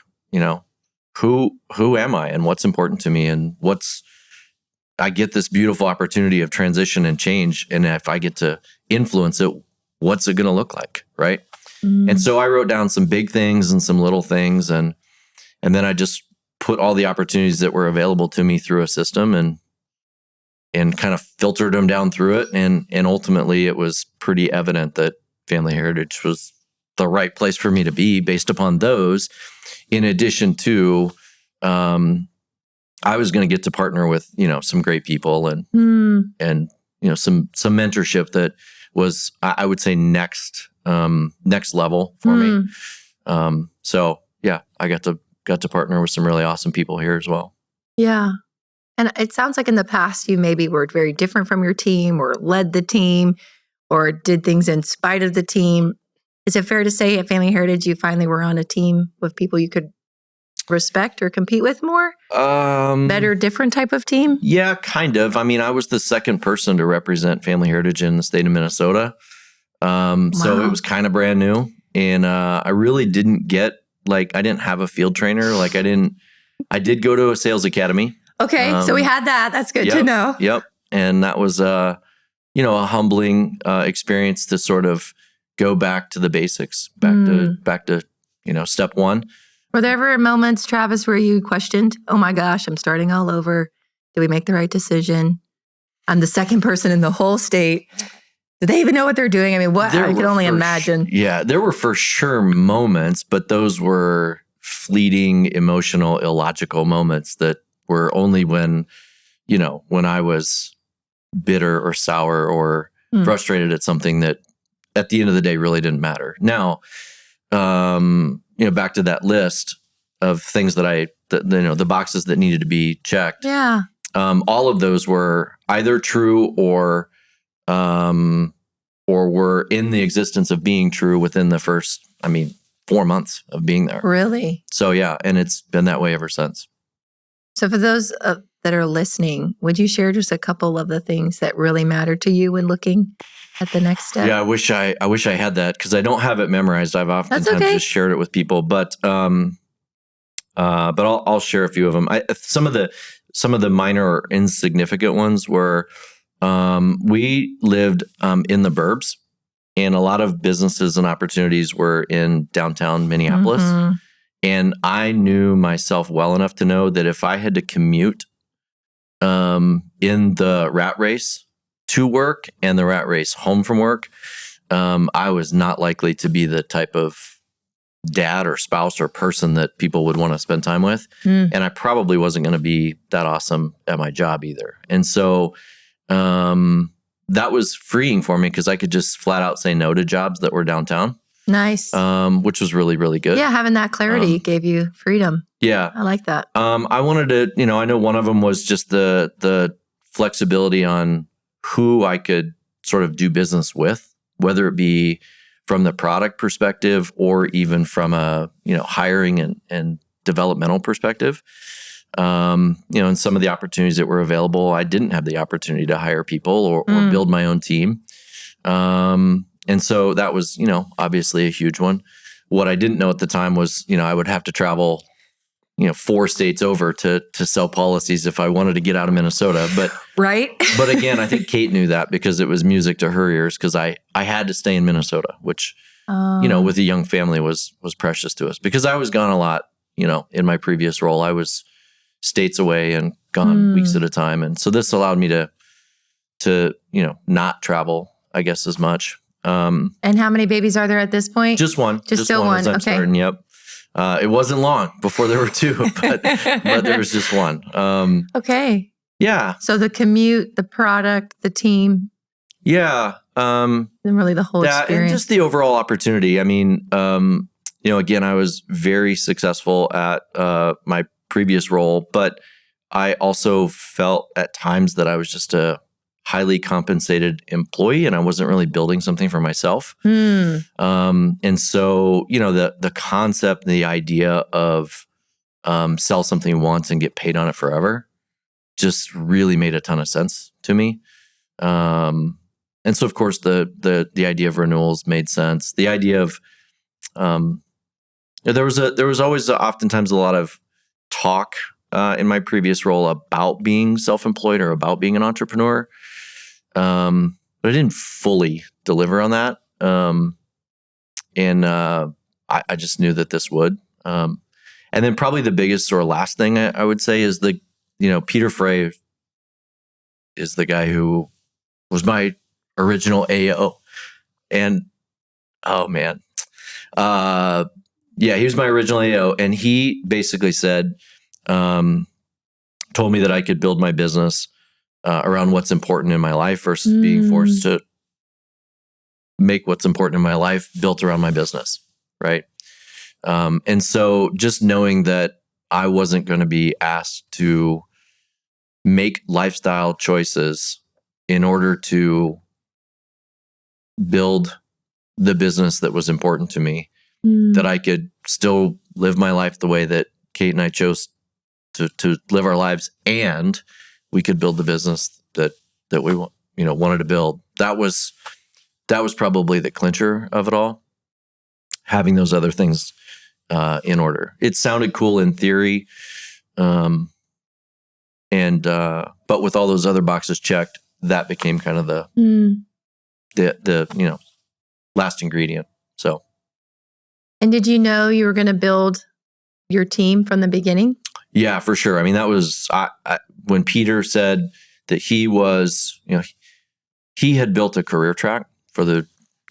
who am I and what's important to me, and I get this beautiful opportunity of transition and change. And if I get to influence it, what's it going to look like? Right. And so I wrote down some big things and some little things. And then I just put all the opportunities that were available to me through a system, and kind of filtered them down through it. And ultimately it was pretty evident that Family Heritage was the right place for me to be based upon those. In addition to, I was going to get to partner with, some great people and some mentorship that was, I would say next level for me. So yeah, I got to partner with some really awesome people here as well. Yeah. And it sounds like in the past, you maybe were very different from your team or led the team or did things in spite of the team. Is it fair to say at Family Heritage, you finally were on a team with people you could respect or compete with more? Better, different type of team? Yeah, kind of. I mean, I was the second person to represent Family Heritage in the state of Minnesota. So it was kind of brand new. And I really didn't get, I didn't have a field trainer. I did go to a sales academy. Okay, so we had that. That's good to know. Yep. And that was, a humbling experience to sort of go back to the basics, back to step one. Were there ever moments, Travis, where you questioned, oh my gosh, I'm starting all over. Did we make the right decision? I'm the second person in the whole state. Do they even know what they're doing? I mean, I can only imagine. Yeah, there were for sure moments, but those were fleeting, emotional, illogical moments that were only when I was bitter or sour or frustrated at something that at the end of the day really didn't matter. Now, back to that list of things that the boxes that needed to be checked. Yeah. All of those were either true or were in the existence of being true within the first, 4 months of being there. Really? So yeah, and it's been that way ever since. So for those that are listening, would you share just a couple of the things that really matter to you when looking at the next step? Yeah, I wish I had that because I don't have it memorized. I've oftentimes just shared it with people, but I'll share a few of them. Some of the minor or insignificant ones were we lived in the burbs, and a lot of businesses and opportunities were in downtown Minneapolis. Mm-hmm. And I knew myself well enough to know that if I had to commute in the rat race to work and the rat race home from work, I was not likely to be the type of dad or spouse or person that people would want to spend time with. And I probably wasn't going to be that awesome at my job either. And so that was freeing for me because I could just flat out say no to jobs that were downtown. Nice. Which was really, really good. Yeah, having that clarity gave you freedom. Yeah. I like that. I wanted to, I know one of them was just the flexibility on who I could sort of do business with, whether it be from the product perspective or even from a, hiring and developmental perspective. And some of the opportunities that were available, I didn't have the opportunity to hire people or build my own team. And so that was, obviously a huge one. What I didn't know at the time was, I would have to travel, 4 states over to sell policies if I wanted to get out of Minnesota. But right. But again, I think Kate knew that because it was music to her ears because I had to stay in Minnesota, which, with a young family was precious to us because I was gone a lot, in my previous role. I was states away and gone weeks at a time. And so this allowed me to not travel, I guess, as much. And how many babies are there at this point? Just one. Just still one. Okay. Starting, yep. It wasn't long before there were 2, but there was just one. Okay. Yeah. So the commute, the product, the team. Yeah. And really the whole experience. And just the overall opportunity. I mean, again, I was very successful at my previous role, but I also felt at times that I was just a highly compensated employee and I wasn't really building something for myself. And so, the concept, the idea of sell something once and get paid on it forever just really made a ton of sense to me. And so, of course, the idea of renewals made sense. The idea of there was always oftentimes a lot of talk in my previous role about being self-employed or about being an entrepreneur. But I didn't fully deliver on that. And I just knew that this would. And then probably the biggest or last thing I would say is Peter Frey is the guy who was my original AO. And oh man. He was my original AO, and he basically said, told me that I could build my business around what's important in my life versus being forced to make what's important in my life built around my business. Right. And so just knowing that I wasn't going to be asked to make lifestyle choices in order to build the business that was important to me, that I could still live my life the way that Kate and I chose to live our lives, and we could build the business that we wanted to build. That was probably the clincher of it all. Having those other things in order. It sounded cool in theory, but with all those other boxes checked, that became kind of the last ingredient. So. And did you know you were going to build your team from the beginning? Yeah, for sure. I mean, that was when Peter said that he was, he had built a career track for the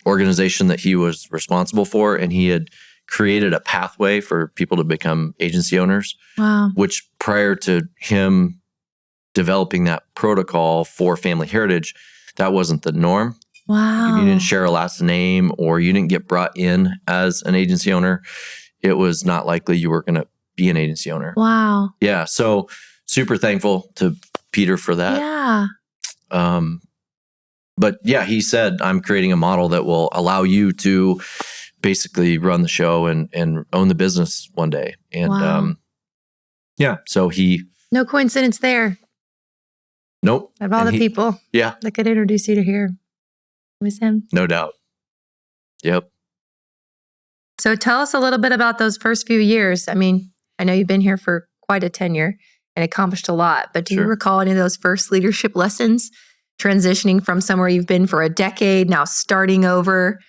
organization that he was responsible for, and he had created a pathway for people to become agency owners. Wow. Which prior to him developing that protocol for family heritage, that wasn't the norm. Wow. If you didn't share a last name or you didn't get brought in as an agency owner, it was not likely you were going to be an agency owner. Wow. Yeah. So super thankful to Peter for that. Yeah. But yeah, he said, I'm creating a model that will allow you to basically run the show and own the business one day. And wow. So he... No coincidence there. Nope. Of all the people that could introduce you to here, it was him. No doubt. Yep. So tell us a little bit about those first few years. I mean, I know you've been here for quite a tenure and accomplished a lot, but do you recall any of those first leadership lessons, transitioning from somewhere you've been for a decade, now starting over,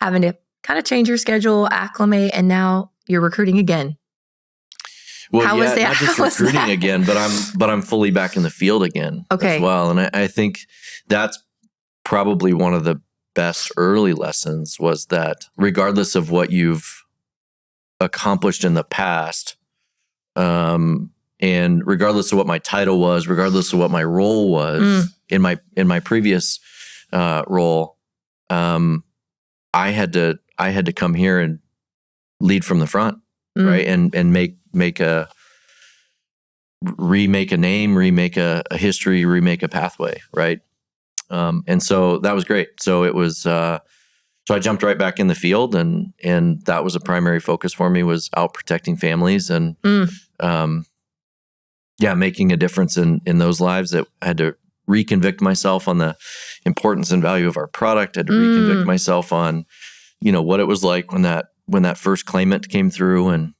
having to kind of change your schedule, acclimate, and now you're recruiting again? Well, how was that? Not just recruiting again, but I'm fully back in the field again as well. And I think that's probably one of the best early lessons, was that regardless of what you've accomplished in the past, and regardless of what my title was, regardless of what my role was in my previous role, I had to come here and lead from the front, right? And remake a name, remake a history, remake a pathway, right? And so that was great. So it was, so I jumped right back in the field, and that was a primary focus for me, was out protecting families and, making a difference in those lives. That I had to reconvict myself on the importance and value of our product. I had to reconvict myself on, what it was like when that first claimant came through. And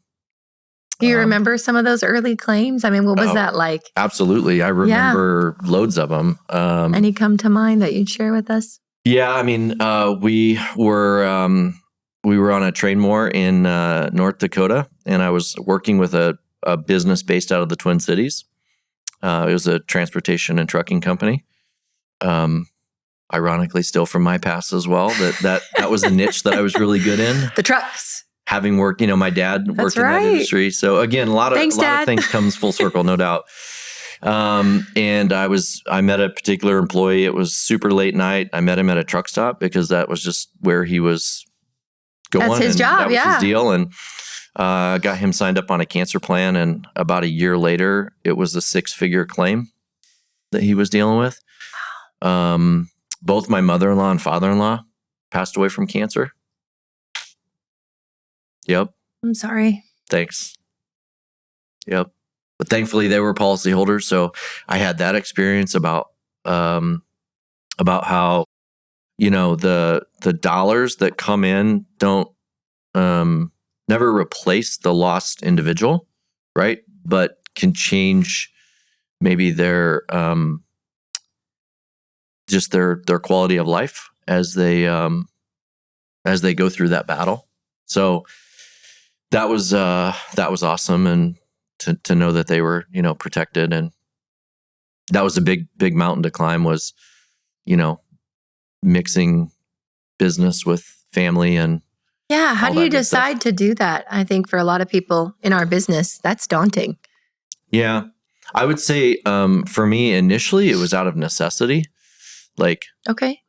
do you remember some of those early claims? I mean, what was that like? Absolutely. I remember loads of them. Any come to mind that you'd share with us? Yeah. I mean, we were on a train moor in North Dakota, and I was working with a business based out of the Twin Cities. It was a transportation and trucking company. Ironically, still from my past as well, that was a niche that I was really good in. The trucks. Having worked, my dad worked in that industry. So again, a lot of things comes full circle, no doubt. And I met a particular employee. It was super late night. I met him at a truck stop because that was just where he was going. That's his job. That was his deal. And got him signed up on a cancer plan. And about a year later, it was a 6-figure claim that he was dealing with. Both my mother-in-law and father-in-law passed away from cancer. Yep. I'm sorry. Thanks. Yep. But thankfully they were policyholders. So I had that experience about how, the dollars that come in don't, never replace the lost individual, right? But can change maybe their, just their quality of life as they go through that battle. So that was awesome, and to know that they were, protected, and that was a big mountain to climb, was, mixing business with family and Yeah. How all do you that good stuff. decide to do that? I think for a lot of people in our business, that's daunting. Yeah. I would say for me, initially, it was out of necessity. Like, Okay.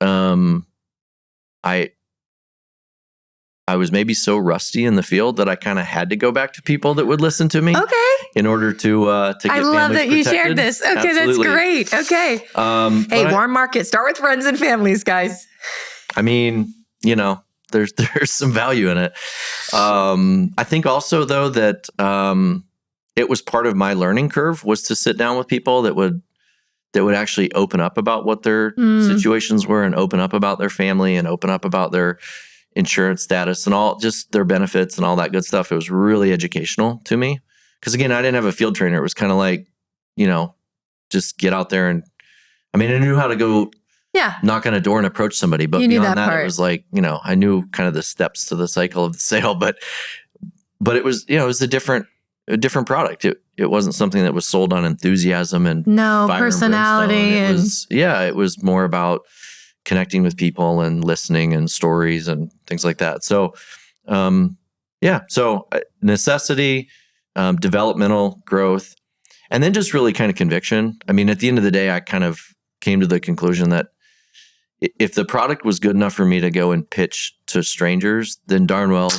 I was maybe so rusty in the field that I kind of had to go back to people that would listen to me Okay. in order to get I love that you shared protected. this. Okay, Absolutely. that's great. Okay. Hey, warm market. Start with friends and families, guys. I mean, there's some value in it. I think also, though, that it was part of my learning curve was to sit down with people that would actually open up about what their situations were, and open up about their family, and open up about their insurance status and all, just their benefits and all that good stuff. It was really educational to me. Because again, I didn't have a field trainer. It was kind of like, just get out there and, I knew how to go knock on a door and approach somebody. But beyond that, it was like, I knew kind of the steps to the cycle of the sale. But it was, it was a different product. It wasn't something that was sold on enthusiasm and personality. It was more about connecting with people and listening and stories and things like that. So, necessity, developmental growth, and then just really kind of conviction. At the end of the day, I kind of came to the conclusion that if the product was good enough for me to go and pitch to strangers, then darn well,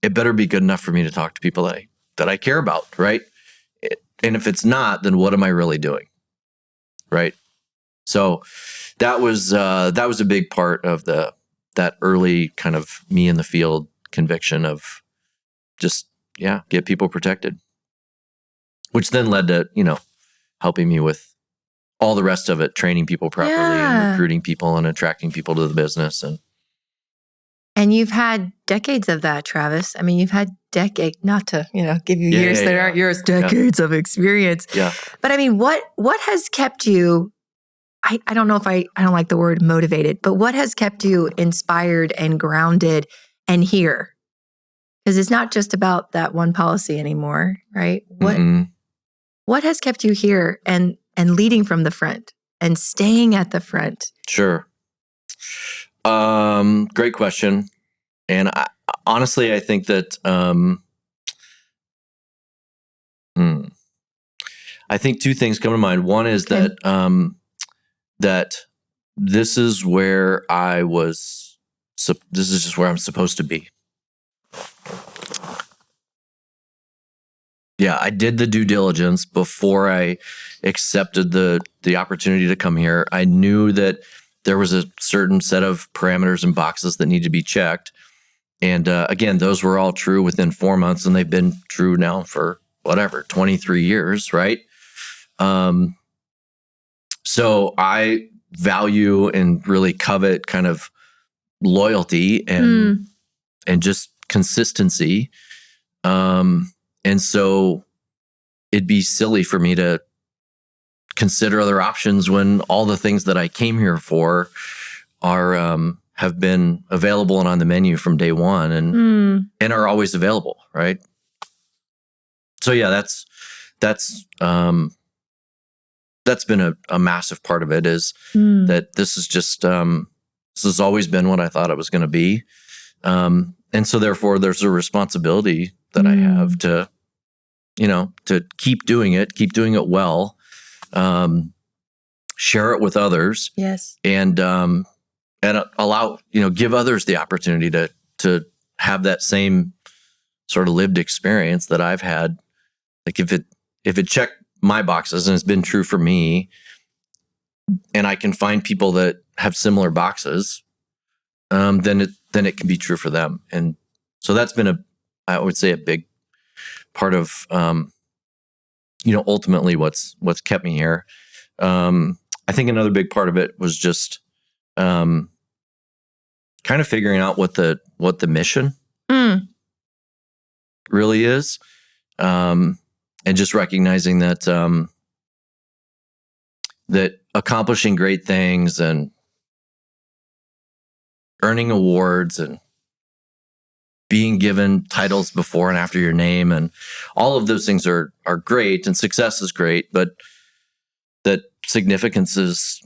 it better be good enough for me to talk to people that I care about, right? And if it's not, then what am I really doing, right? So that was a big part of that early kind of me in the field conviction of just get people protected, which then led to helping me with all the rest of it, training people properly and recruiting people and attracting people to the business. And you've had decades of that, Travis. You've had decades, not to, give you years that aren't yours, decades of experience. Yeah. But what has kept you, I don't know if I don't like the word motivated, but what has kept you inspired and grounded and here? Because it's not just about that one policy anymore, right? What has kept you here and leading from the front and staying at the front? Sure. Great question. And honestly, I think that I think two things come to mind. One is that that this is where I was. This is just where I'm supposed to be. Yeah, I did the due diligence before I accepted the opportunity to come here. I knew that there was a certain set of parameters and boxes that need to be checked. And again, those were all true within 4 months, and they've been true now for 23 years, right? So I value and really covet kind of loyalty and just consistency. And so it'd be silly for me to consider other options when all the things that I came here for are have been available and on the menu from day one and are always available, right? So yeah, that's been a massive part of it, is that this is just this has always been what I thought it was going to be. And so therefore there's a responsibility that I have to keep doing it well, share it with others. Yes. And allow, give others the opportunity to have that same sort of lived experience that I've had. Like if it checked my boxes and it's been true for me, and I can find people that have similar boxes, then it can be true for them. And so that's been I would say a big part of, ultimately what's kept me here. I think another big part of it was just, kind of figuring out what the mission really is. And just recognizing that, that accomplishing great things and earning awards and being given titles before and after your name and all of those things are great, and success is great. But that significance is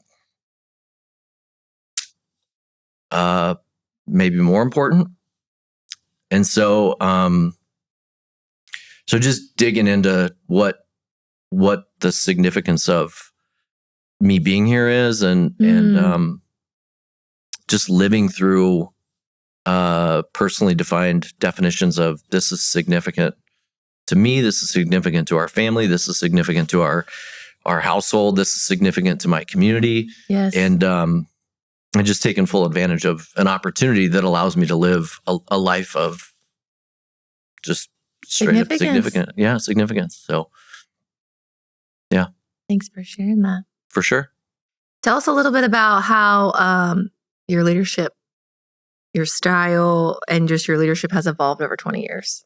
maybe more important. And so, so just digging into what the significance of me being here is, and just living through personally defined definitions of this is significant to me, this is significant to our family, this is significant to our household, this is significant to my community. Yes. And just taking full advantage of an opportunity that allows me to live a life of just straight up significant. Yeah, significance. So, yeah. Thanks for sharing that. For sure. Tell us a little bit about how your leadership, your style, and just your leadership has evolved over 20 years.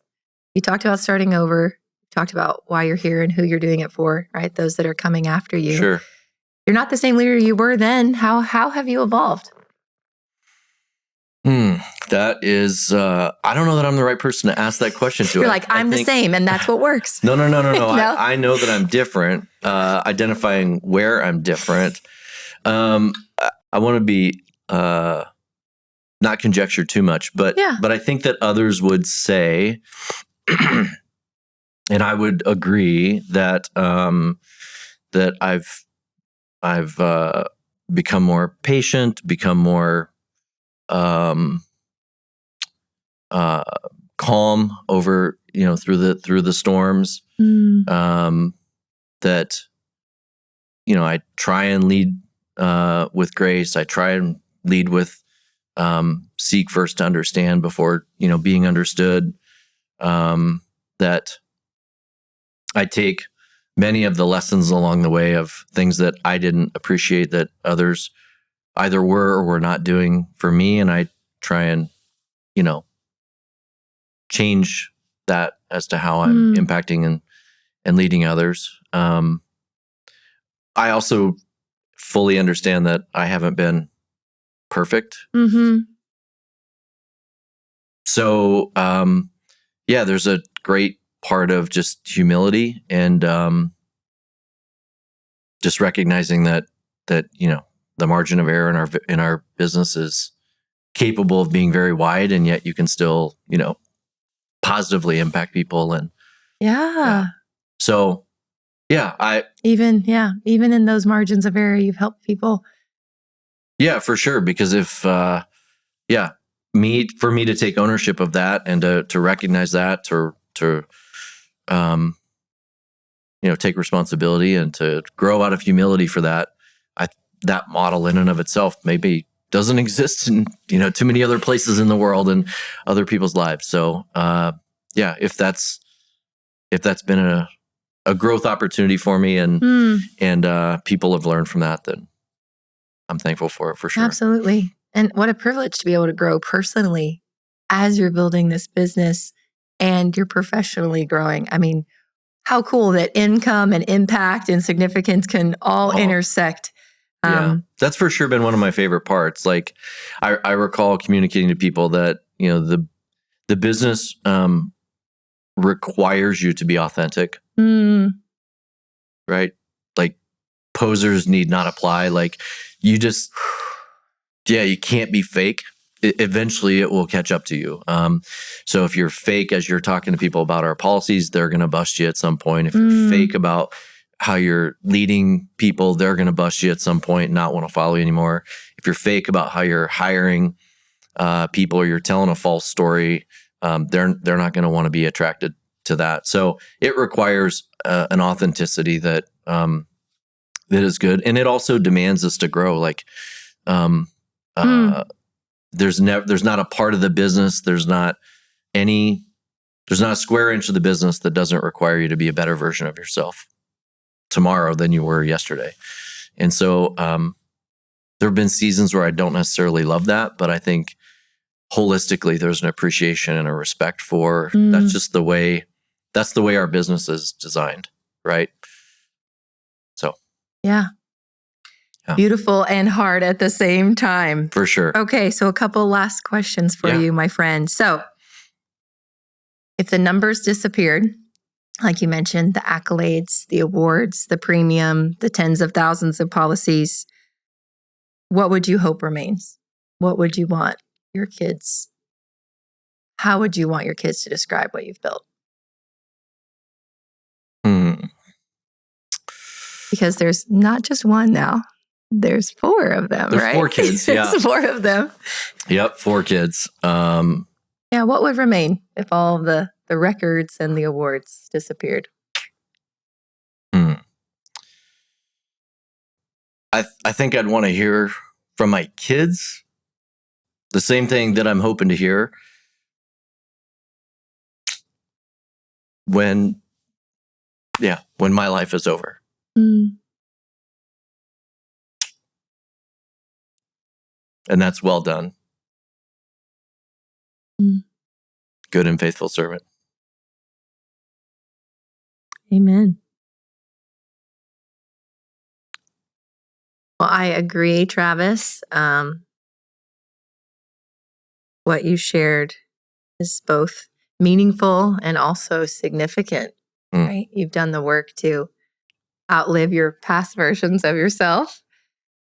You talked about starting over. You talked about why you're here and who you're doing it for, right? Those that are coming after you. Sure. You're not the same leader you were then. How have you evolved? That is, I don't know that I'm the right person to ask that question to. You're like, I'm the same, and that's what works. No. No? I know that I'm different. Identifying where I'm different. I want to be not conjecture too much, but I think that others would say, and I would agree that that I've become more patient, become more calm over, through the storms. That, I try and lead with grace. I try and lead with seek first to understand before, being understood. That I take many of the lessons along the way of things that I didn't appreciate that others either were or were not doing for me. And I try and, change that as to how I'm impacting and leading others. I also fully understand that I haven't been perfect. So, there's a great part of just humility and just recognizing that the margin of error in our business is capable of being very wide, and yet you can still positively impact people. And so even in those margins of error, you've helped people. Yeah, for sure. Because if for me to take ownership of that and to recognize that, to take responsibility and to grow out of humility for that, that model in and of itself maybe doesn't exist in too many other places in the world and other people's lives. So if that's been a growth opportunity for me and people have learned from that, then I'm thankful for it, for sure. Absolutely. And what a privilege to be able to grow personally as you're building this business and you're professionally growing. I mean, how cool that income and impact and significance can all intersect. That's for sure been one of my favorite parts. Like I recall communicating to people that, the business requires you to be authentic. Right? Like posers need not apply. Like you just, you can't be fake. Eventually it will catch up to you. So if you're fake as you're talking to people about our policies, they're going to bust you at some point. If you're fake about how you're leading people, they're going to bust you at some point and not want to follow you anymore. If you're fake about how you're hiring people or you're telling a false story, they're not going to want to be attracted to that. So it requires an authenticity that is good, and it also demands us to grow. Like there's not a part of the business, there's not a square inch of the business that doesn't require you to be a better version of yourself tomorrow than you were yesterday. And so there have been seasons where I don't necessarily love that, but I think holistically there's an appreciation and a respect for that's the way our business is designed, right? So beautiful and hard at the same time. For sure. Okay, so a couple last questions for you, my friend. So if the numbers disappeared like you mentioned, the accolades, the awards, the premium, the tens of thousands of policies. What would you hope remains? What would you want your kids? How would you want your kids to describe what you've built? Because there's not just one now. There's 4 of them, There's right? 4 kids, yeah. There's 4 of them. Yep, 4 kids. Yeah, what would remain if all of the records and the awards disappeared? I think I'd want to hear from my kids the same thing that I'm hoping to hear when my life is over. Mm. And that's well done. Mm. Good and faithful servant. Amen. Well, I agree, Travis. What you shared is both meaningful and also significant, right? You've done the work to outlive your past versions of yourself.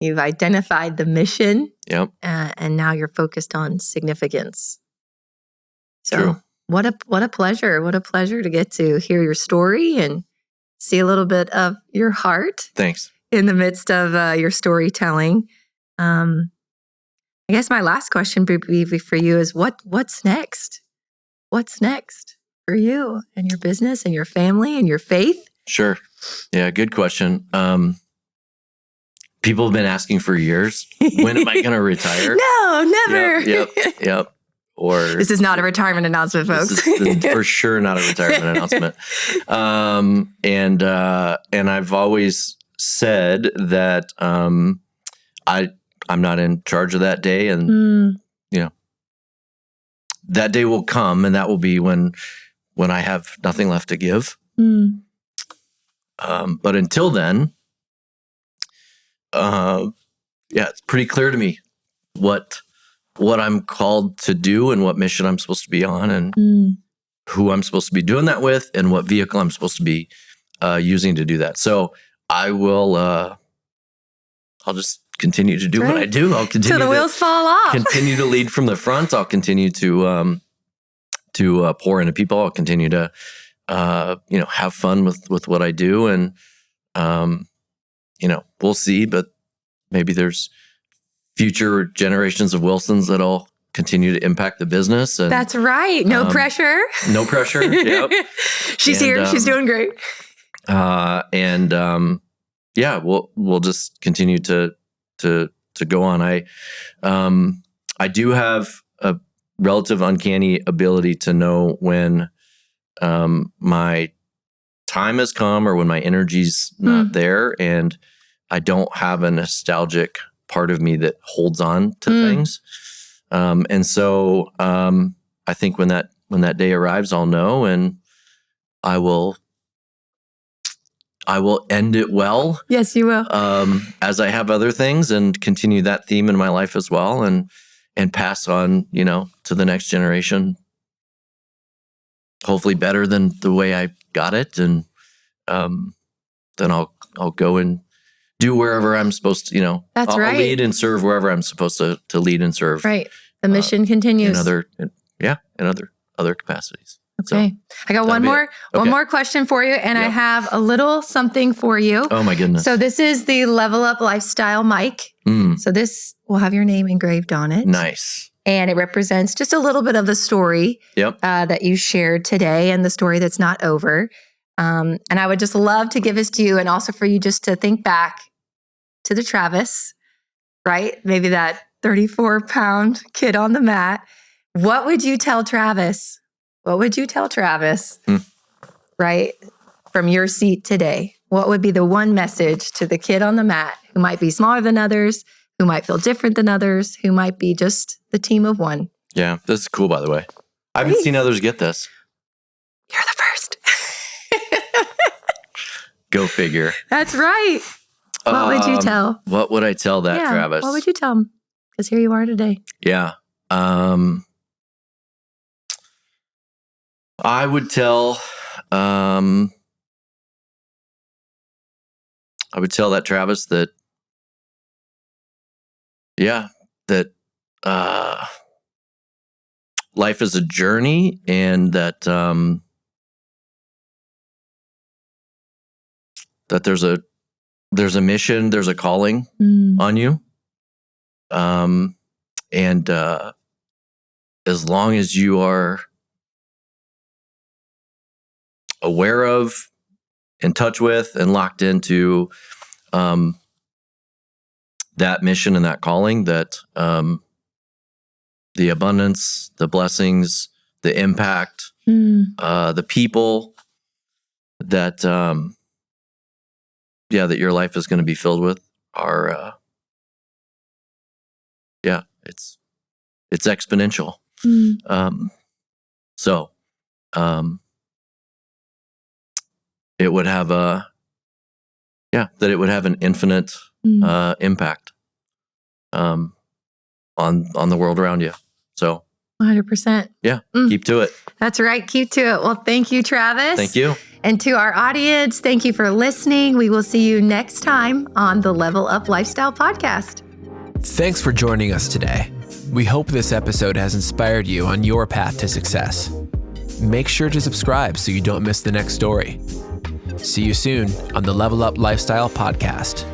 You've identified the mission. Yep. And now you're focused on significance. So True. What a pleasure. What a pleasure to get to hear your story and see a little bit of your heart. Thanks. In the midst of your storytelling. I guess my last question for you is what's next? What's next for you and your business and your family and your faith? Sure. Yeah, good question. People have been asking for years, when am I going to retire? No, never. Yep. Or this is not a retirement announcement, folks. This is for sure not a retirement announcement. And I've always said that I'm not in charge of that day, and that day will come, and that will be when I have nothing left to give. But until then, it's pretty clear to me what I'm called to do and what mission I'm supposed to be on, and who I'm supposed to be doing that with, and what vehicle I'm supposed to be using to do that. So I will. I'll just continue to do what I do. I'll continue till the wheels fall off. Continue to lead from the front. I'll continue to pour into people. I'll continue to have fun with what I do, and we'll see. But maybe there's future generations of Wilsons that'll continue to impact the business. And, that's right. No pressure. No pressure. Yep. She's here. She's doing great. We'll just continue to go on. I do have a relative uncanny ability to know when my time has come or when my energy's not there, and I don't have a nostalgic part of me that holds on to things. And so I think when that day arrives, I'll know, and I will end it well. Yes, you will. As I have other things, and continue that theme in my life as well, and pass on, to the next generation, hopefully better than the way I got it. And then I'll go and do wherever I'm supposed to, That's I'll right. lead and serve wherever I'm supposed to lead and serve. Right. The mission continues. In other capacities. Okay. So, I got one more question for you, and I have a little something for you. Oh my goodness. So this is the Level Up Lifestyle mic. So this will have your name engraved on it. Nice. And it represents just a little bit of the story that you shared today, and the story that's not over. And I would just love to give this to you, and also for you just to think back to the Travis, right? Maybe that 34-pound kid on the mat. What would you tell Travis? What would you tell Travis, right, from your seat today? What would be the one message to the kid on the mat who might be smaller than others, who might feel different than others, who might be just the team of one? Yeah, this is cool, by the way. I haven't seen others get this. You're the first. Go figure. That's right. What would you tell? What would I tell that, Travis? What would you tell him? Because here you are today. Yeah. I would tell I would tell that Travis that, life is a journey, and that that there's a mission, there's a calling on you. And as long as you are aware of, in touch with, and locked into that mission and that calling, that the abundance, the blessings, the impact, the people that that your life is going to be filled with are it's exponential. So it would have it would have an infinite impact on the world around you. So 100%. Keep to it. That's right. Keep to it. Well, thank you, Travis. Thank you. And to our audience, thank you for listening. We will see you next time on the Level Up Lifestyle Podcast. Thanks for joining us today. We hope this episode has inspired you on your path to success. Make sure to subscribe so you don't miss the next story. See you soon on the Level Up Lifestyle Podcast.